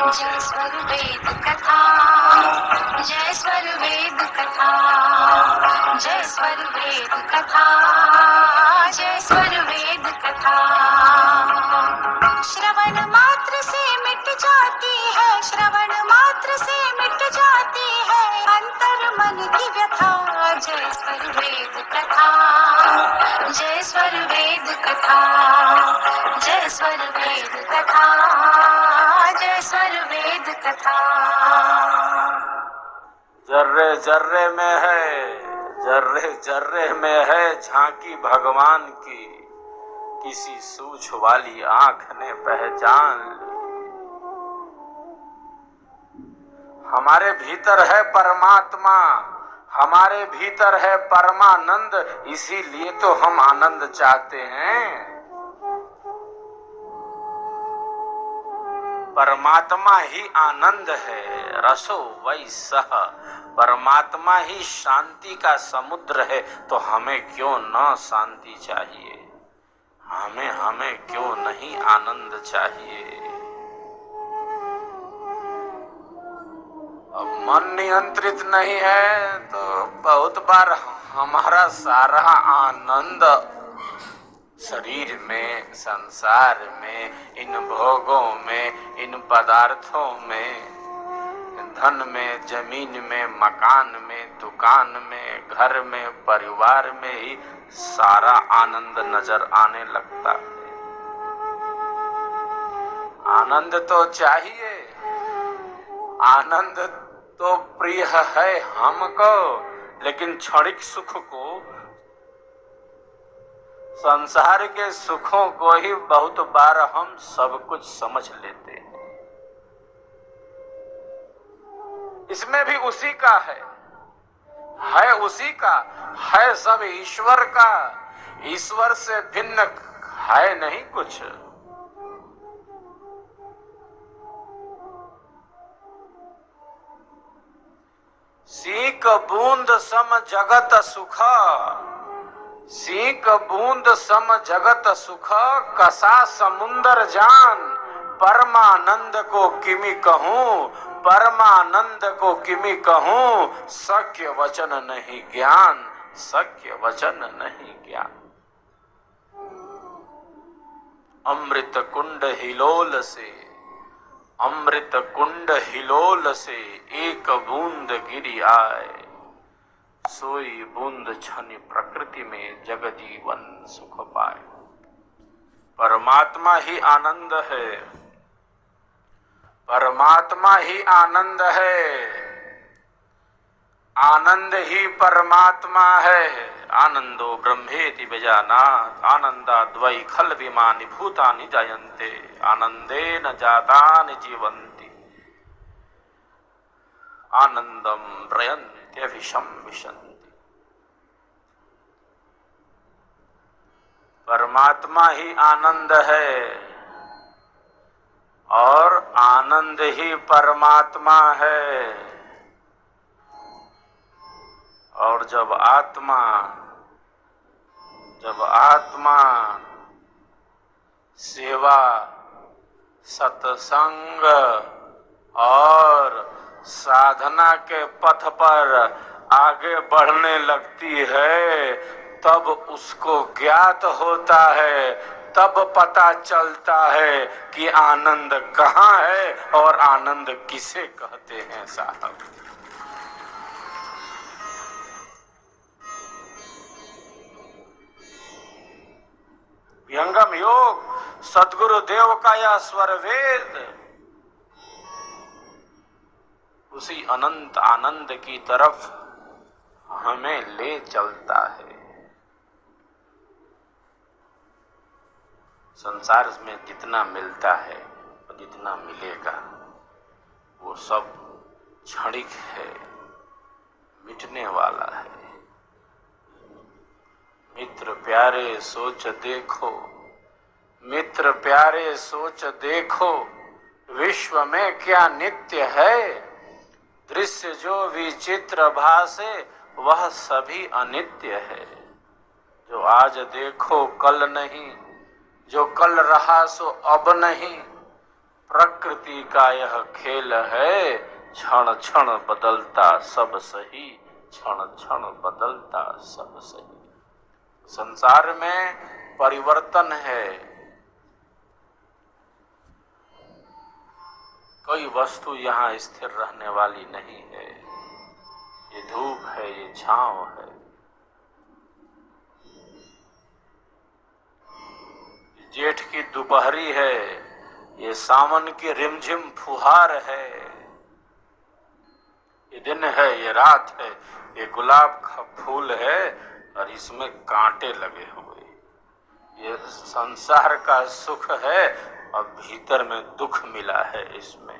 जय स्वर वेद कथा, जय स्वर वेद कथा, जय स्वर वेद कथा, जय स्वर वेद कथा। श्रवण मात्र से मिट जाती है, श्रवण मात्र से मिट जाती है अंतर मन की व्यथा। जय स्वर वेद कथा, जय स्वर वेद कथा, जय स्वर वेद कथा, जय स्वर वेद कथा। जर्रे जर्रे में है, जर्रे जर्रे में है झांकी भगवान की, किसी सूझ वाली आंख ने पहचान ली। हमारे भीतर है परमात्मा, हमारे भीतर है परमानंद, इसीलिए तो हम आनंद चाहते हैं। परमात्मा ही आनंद है, रसो वै सह, परमात्मा ही शांति का समुद्र है, तो हमें क्यों न शांति चाहिए, हमें क्यों नहीं आनंद चाहिए। अब मन नियंत्रित नहीं है तो बहुत बार हमारा सारा आनंद शरीर में, संसार में, इन भोगों में, इन पदार्थों में, धन में, जमीन में, मकान में, दुकान में, घर में, परिवार में ही सारा आनंद नजर आने लगता है। आनंद तो चाहिए, आनंद तो प्रिय है हमको, लेकिन क्षणिक सुख को, संसार के सुखों को ही बहुत बार हम सब कुछ समझ लेते हैं। इसमें भी उसी का है उसी का, है सब ईश्वर का, ईश्वर से भिन्न है नहीं कुछ। सीक बूंद सम जगत सुख, सीक बूंद सम जगत सुख, कसा समुंदर जान, परमानंद को किमि कहूं, परमानंद को किमि कहूं, सख्य वचन नहीं ज्ञान, सख्य वचन नहीं ज्ञान। अमृत कुंड हिलोल से, अमृत कुंड हिलोल से एक बूंद गिरी आए, सोई बूंद छनि प्रकृति में जग जीवन सुख पाए। परमात्मा ही आनंद है, परमात्मा ही आनंद है, आनंद ही परमात्मा है। आनंदो ब्रह्मेति बेजानात्, आनंदाद्वै खल्विमानि भूतानि जायन्ते, आनंदेन जातानि जीवन्ति, आनंदम प्रयन्त्यभिशं विशन्ति। परमात्मा ही आनंद है और आनंद ही परमात्मा है। और जब आत्मा सेवा, सत्संग और साधना के पथ पर आगे बढ़ने लगती है, तब उसको ज्ञात होता है, तब पता चलता है कि आनंद कहाँ है और आनंद किसे कहते हैं साहब। विहंगम योग सद्गुरु देव का यह स्वर वेद उसी अनंत आनंद की तरफ हमें ले चलता है। संसार में जितना मिलता है और जितना मिलेगा वो सब क्षणिक है, मिटने वाला है। मित्र प्यारे सोच देखो, मित्र प्यारे सोच देखो, विश्व में क्या नित्य है, दृश्य जो विचित्र भासे वह सभी अनित्य है। जो आज देखो कल नहीं, जो कल रहा सो अब नहीं, प्रकृति का यह खेल है, क्षण क्षण बदलता सब सही, क्षण क्षण बदलता सब सही। संसार में परिवर्तन है, कोई वस्तु यहाँ स्थिर रहने वाली नहीं है। ये धूप है, ये छांव है, जेठ की दोपहरी है, ये सावन की रिमझिम फुहार है, ये दिन है, ये रात है, ये गुलाब का फूल है और इसमें कांटे लगे हुए। ये संसार का सुख है और भीतर में दुख मिला है इसमें।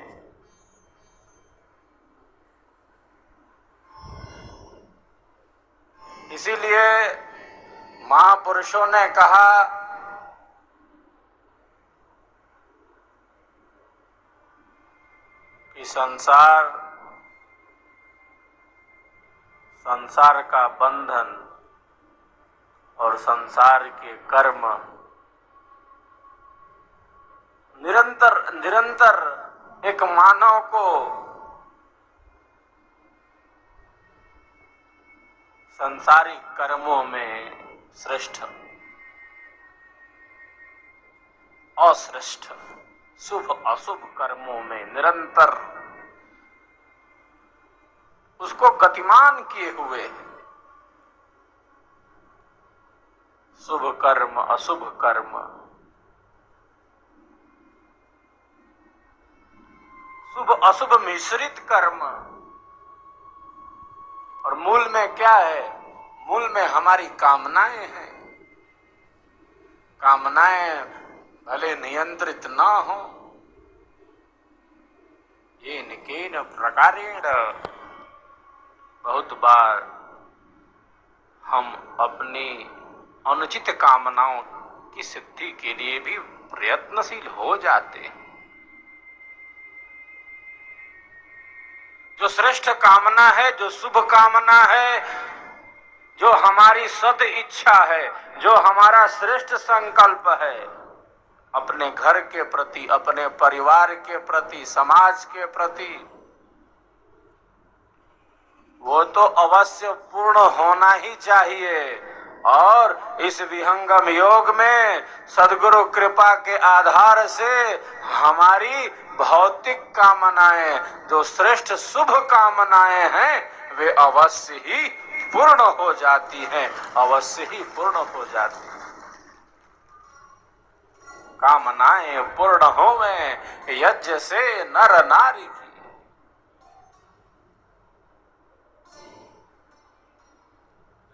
इसीलिए महापुरुषों ने कहा कि संसार का बंधन और संसार के कर्म निरंतर एक मानव को संसारिक कर्मों में श्रेष्ठ, अश्रेष्ठ, शुभ अशुभ कर्मों में निरंतर उसको गतिमान किए हुए है। शुभ कर्म, अशुभ कर्म, शुभ अशुभ मिश्रित कर्म। और मूल में क्या है? मूल में हमारी कामनाएं हैं। कामनाएं भले नियंत्रित ना हो, ये निकेन प्रकारेण, बहुत बार हम अपनी अनुचित कामनाओं की सिद्धि के लिए भी प्रयत्नशील हो जाते हैं। जो श्रेष्ठ कामना है, जो शुभ कामना है, जो हमारी सद इच्छा है, जो हमारा श्रेष्ठ संकल्प है अपने घर के प्रति, अपने परिवार के प्रति, समाज के प्रति, वो तो अवश्य पूर्ण होना ही चाहिए। और इस विहंगम योग में सद्गुरु कृपा के आधार से हमारी भौतिक कामनाएं, जो श्रेष्ठ शुभ कामनाएं हैं, वे अवश्य ही पूर्ण हो जाती हैं, अवश्य ही पूर्ण हो जाती हैं। कामनाएं पूर्ण होवें यज्ञ से नर नारी की।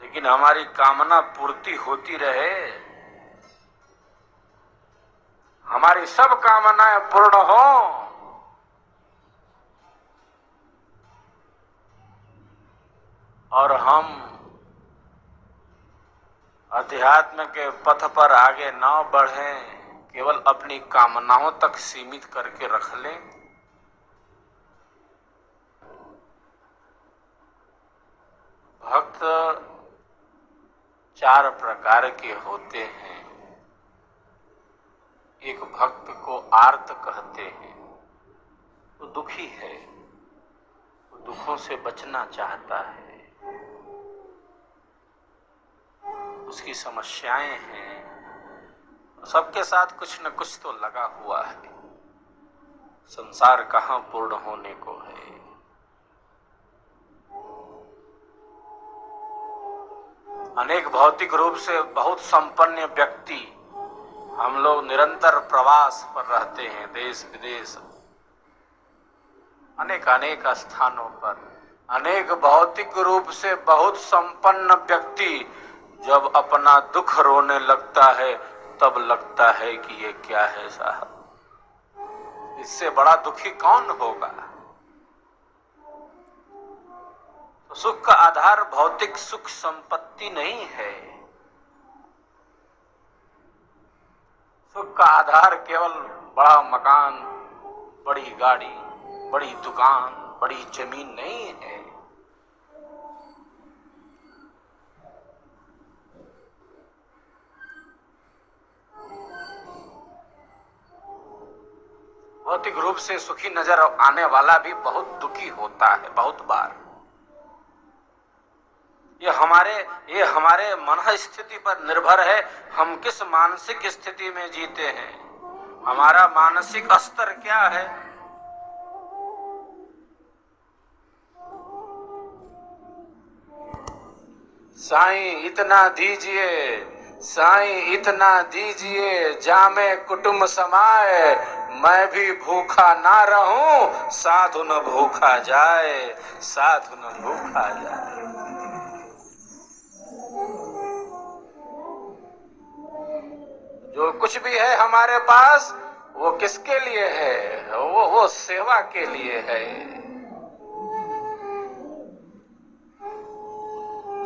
लेकिन हमारी कामना पूर्ति होती रहे, हमारी सब कामनाएं पूर्ण हो, और हम अध्यात्म के पथ पर आगे न बढ़ें, केवल अपनी कामनाओं तक सीमित करके रख लें। भक्त चार प्रकार के होते हैं। एक भक्त को आर्त कहते हैं, वो दुखी है, वो दुखों से बचना चाहता है, उसकी समस्याएं हैं, सबके साथ कुछ न कुछ तो लगा हुआ है। संसार कहाँ पूर्ण होने को है। अनेक भौतिक रूप से बहुत संपन्न व्यक्ति, हम लोग निरंतर प्रवास पर रहते हैं, देश विदेश, अनेक स्थानों पर। अनेक भौतिक रूप से बहुत संपन्न व्यक्ति जब अपना दुख रोने लगता है, तब लगता है कि ये क्या है साहब, इससे बड़ा दुखी कौन होगा। तो सुख का आधार भौतिक सुख संपत्ति नहीं है। सुख का आधार केवल बड़ा मकान, बड़ी गाड़ी, बड़ी दुकान, बड़ी जमीन नहीं है। भौतिक रूप से सुखी नजर आने वाला भी बहुत दुखी होता है बहुत बार। ये हमारे मन स्थिति पर निर्भर है, हम किस मानसिक स्थिति में जीते हैं, हमारा मानसिक स्तर क्या है। साईं इतना दीजिए, साईं इतना दीजिए, जामे कुटुंब समाए, मैं भी भूखा ना रहूं, साधु न भूखा जाए, साधु न भूखा जाए। जो कुछ भी है हमारे पास वो किसके लिए है? वो सेवा के लिए है।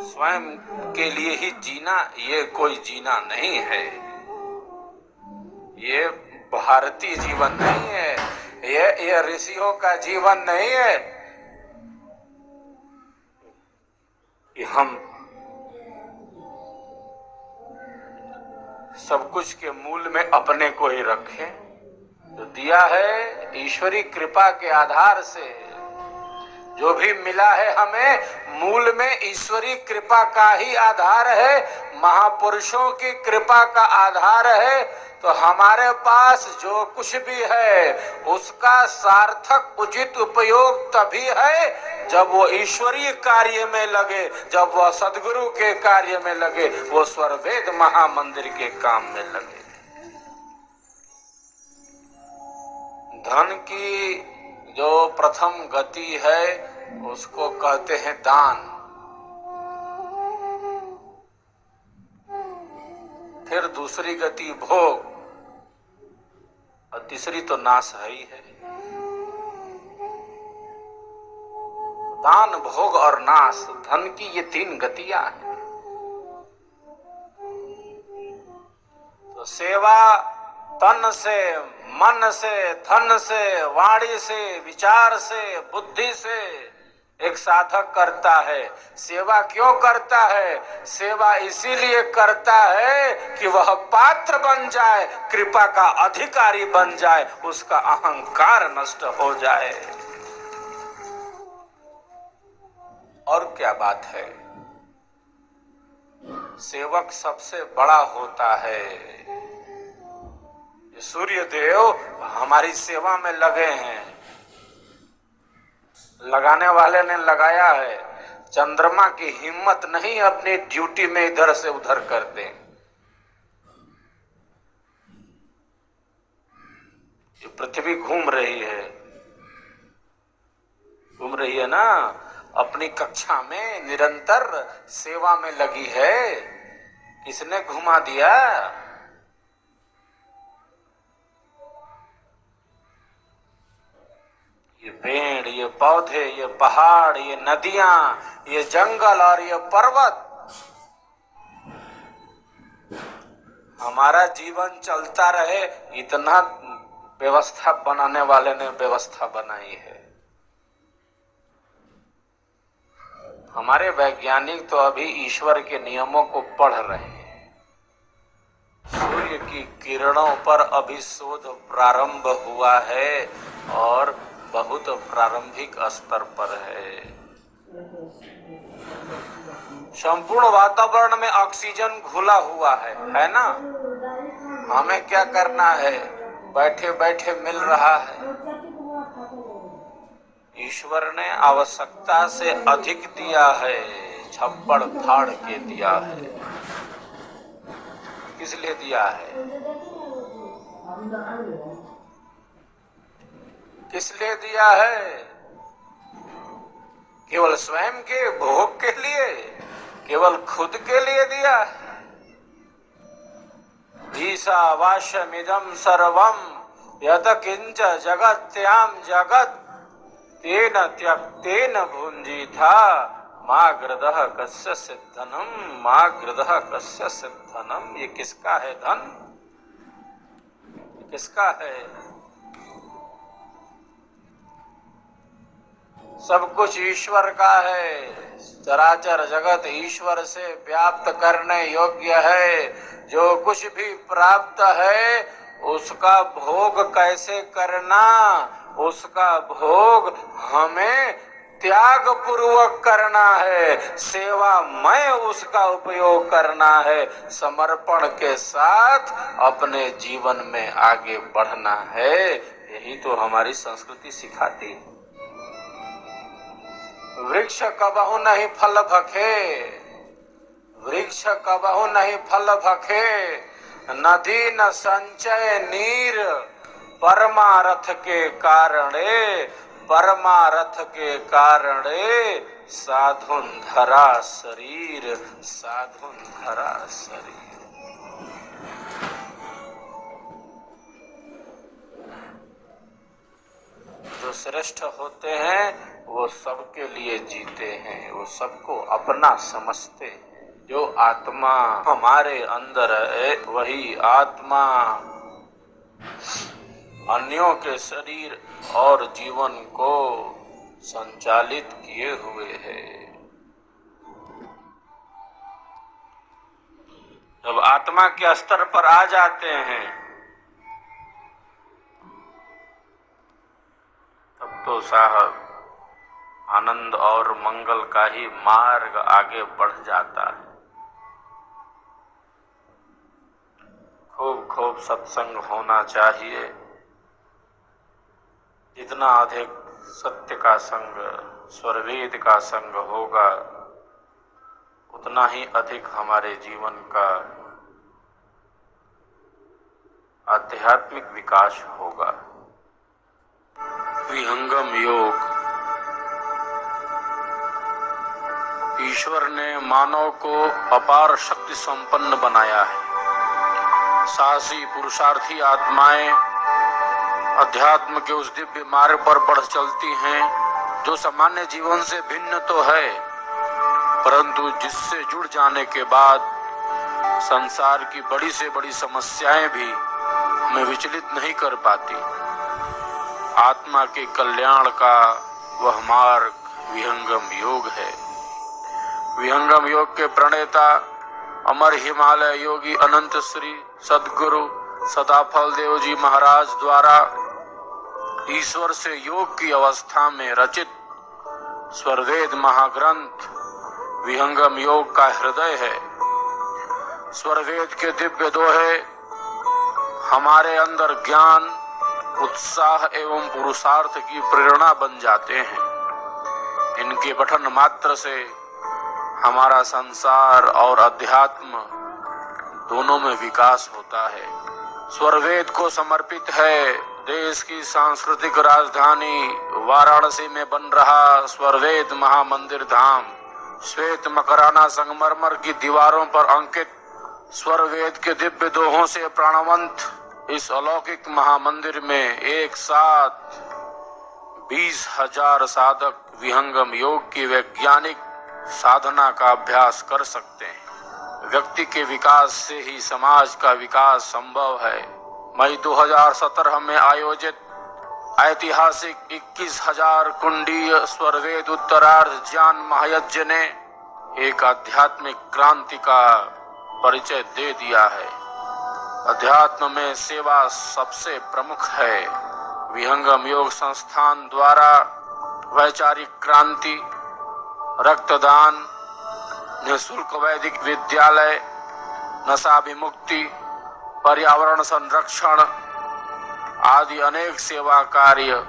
स्वयं के लिए ही जीना ये कोई जीना नहीं है, ये भारतीय जीवन नहीं है, ये ऋषियों का जीवन नहीं है कि हम सब कुछ के मूल में अपने को ही रखें। जो दिया है ईश्वरी कृपा के आधार से, जो भी मिला है हमें मूल में ईश्वरी कृपा का ही आधार है, महापुरुषों की कृपा का आधार है। तो हमारे पास जो कुछ भी है उसका सार्थक उचित उपयोग तभी है जब वो ईश्वरीय कार्य में लगे, जब वह सद्गुरु के कार्य में लगे, वो स्वरवेद महामंदिर के काम में लगे। धन की जो प्रथम गति है उसको कहते हैं दान, फिर दूसरी गति भोग और तीसरी तो नाश है ही है। दान, भोग और नाश, धन की ये तीन गतियां हैं। तो सेवा तन से, मन से, धन से, वाणी से, विचार से, बुद्धि से एक साधक करता है। सेवा क्यों करता है? सेवा इसीलिए करता है कि वह पात्र बन जाए, कृपा का अधिकारी बन जाए, उसका अहंकार नष्ट हो जाए। और क्या बात है, सेवक सबसे बड़ा होता है। सूर्य देव हमारी सेवा में लगे हैं, लगाने वाले ने लगाया है। चंद्रमा की हिम्मत नहीं अपनी ड्यूटी में इधर से उधर कर दे। ये पृथ्वी घूम रही है ना, अपनी कक्षा में निरंतर सेवा में लगी है। किसने घुमा दिया? ये पेड़, ये पौधे, ये पहाड़, ये नदियां, ये जंगल और ये पर्वत, हमारा जीवन चलता रहे इतना व्यवस्था बनाने वाले ने व्यवस्था बनाई है। हमारे वैज्ञानिक तो अभी ईश्वर के नियमों को पढ़ रहे हैं। सूर्य की किरणों पर अभी शोध प्रारंभ हुआ है और बहुत प्रारंभिक स्तर पर है। संपूर्ण वातावरण में ऑक्सीजन घुला हुआ है ना? हमें क्या करना है? बैठे बैठे मिल रहा है। ईश्वर ने आवश्यकता से अधिक दिया है, छप्पड़ फाड़ के दिया है। किस लिए दिया है? किस लिए दिया है? केवल स्वयं के भोग के लिए, केवल खुद के लिए दिया है? ईशावास्यमिदं सर्वं यत् किंच जगत्याम जगत् तेन त्यक्तेन भुंजीथा माग्रदः कस्य सिद्धनम, माग्रदः कस्य सिद्धनम। ये किसका है धन? किसका है? सब कुछ ईश्वर का है। चराचर जगत ईश्वर से व्याप्त करने योग्य है। जो कुछ भी प्राप्त है उसका भोग कैसे करना, उसका भोग हमें त्याग पूर्वक करना है, सेवामय उसका उपयोग करना है, समर्पण के साथ अपने जीवन में आगे बढ़ना है। यही तो हमारी संस्कृति सिखाती है। वृक्ष कबहु नहीं फल भखे, वृक्ष कबहु नहीं फल भखे, नदी न संचय नीर, परमारथ के कारणे, परमारथ के कारणे, साधुन धरा शरीर, साधुन धरा शरीर। जो श्रेष्ठ होते हैं वो सबके लिए जीते हैं, वो सबको अपना समझते हैं। जो आत्मा हमारे अंदर है वही आत्मा अन्यों के शरीर और जीवन को संचालित किए हुए है। जब आत्मा के स्तर पर आ जाते हैं तब तो साहब आनंद और मंगल का ही मार्ग आगे बढ़ जाता है। खूब खूब सत्संग होना चाहिए। जितना अधिक सत्य का संग, स्वरवेद का संग होगा उतना ही अधिक हमारे जीवन का आध्यात्मिक विकास होगा। विहंगम योग। ईश्वर ने मानव को अपार शक्ति संपन्न बनाया है। साहसी पुरुषार्थी आत्माएं अध्यात्म के उस दिव्य मार्ग पर बढ़ चलती हैं जो सामान्य जीवन से भिन्न तो है, परंतु जिससे जुड़ जाने के बाद संसार की बड़ी से बड़ी समस्याएं भी हमें विचलित नहीं कर पाती। आत्मा के कल्याण का वह मार्ग विहंगम योग है। विहंगम योग के प्रणेता अमर हिमालय योगी अनंत श्री सद्गुरु सदाफल देव जी महाराज द्वारा ईश्वर से योग की अवस्था में रचित स्वरवेद महाग्रंथ विहंगम योग का हृदय है। स्वरवेद के दिव्य दोहे हमारे अंदर ज्ञान, उत्साह एवं पुरुषार्थ की प्रेरणा बन जाते हैं। इनके पठन मात्र से हमारा संसार और अध्यात्म दोनों में विकास होता है। स्वरवेद को समर्पित है देश की सांस्कृतिक राजधानी वाराणसी में बन रहा स्वरवेद महामंदिर धाम। श्वेत मकराना संगमरमर की दीवारों पर अंकित स्वरवेद के दिव्य दोहों से प्राणवंत इस अलौकिक महामंदिर में एक साथ 20,000 साधक विहंगम योग की वैज्ञानिक साधना का अभ्यास कर सकते हैं। व्यक्ति के विकास से ही समाज का विकास संभव है। मई 2017 में आयोजित ऐतिहासिक 21,000 कुंडीय स्वरवेद उत्तरार्ध ज्ञान महायज्ञ ने एक आध्यात्मिक क्रांति का परिचय दे दिया है। अध्यात्म में सेवा सबसे प्रमुख है। विहंगम योग संस्थान द्वारा वैचारिक क्रांति, रक्तदान, निःशुल्क वैदिक विद्यालय, नशा विमुक्ति, पर्यावरण संरक्षण आदि अनेक सेवा कार्य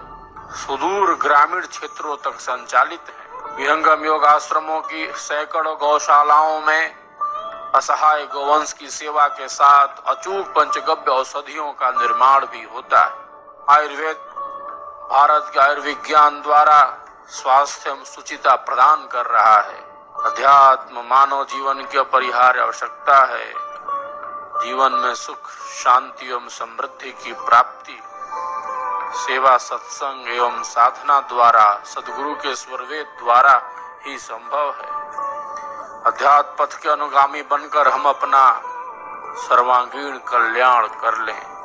सुदूर ग्रामीण क्षेत्रों तक संचालित हैं। विहंगम योग आश्रमों की सैकड़ों गौशालाओं में असहाय गोवंश की सेवा के साथ अचूक पंचगव्य औषधियों का निर्माण भी होता है। आयुर्वेद भारत के आयुर्विज्ञान द्वारा स्वास्थ्य एवं सुचिता प्रदान कर रहा है। अध्यात्म मानव जीवन की अपरिहार्य आवश्यकता है। जीवन में सुख, शांति एवं समृद्धि की प्राप्ति सेवा, सत्संग एवं साधना द्वारा, सद्गुरु के स्वरवेद द्वारा ही संभव है। अध्यात्म पथ के अनुगामी बनकर हम अपना सर्वांगीण कल्याण कर लें।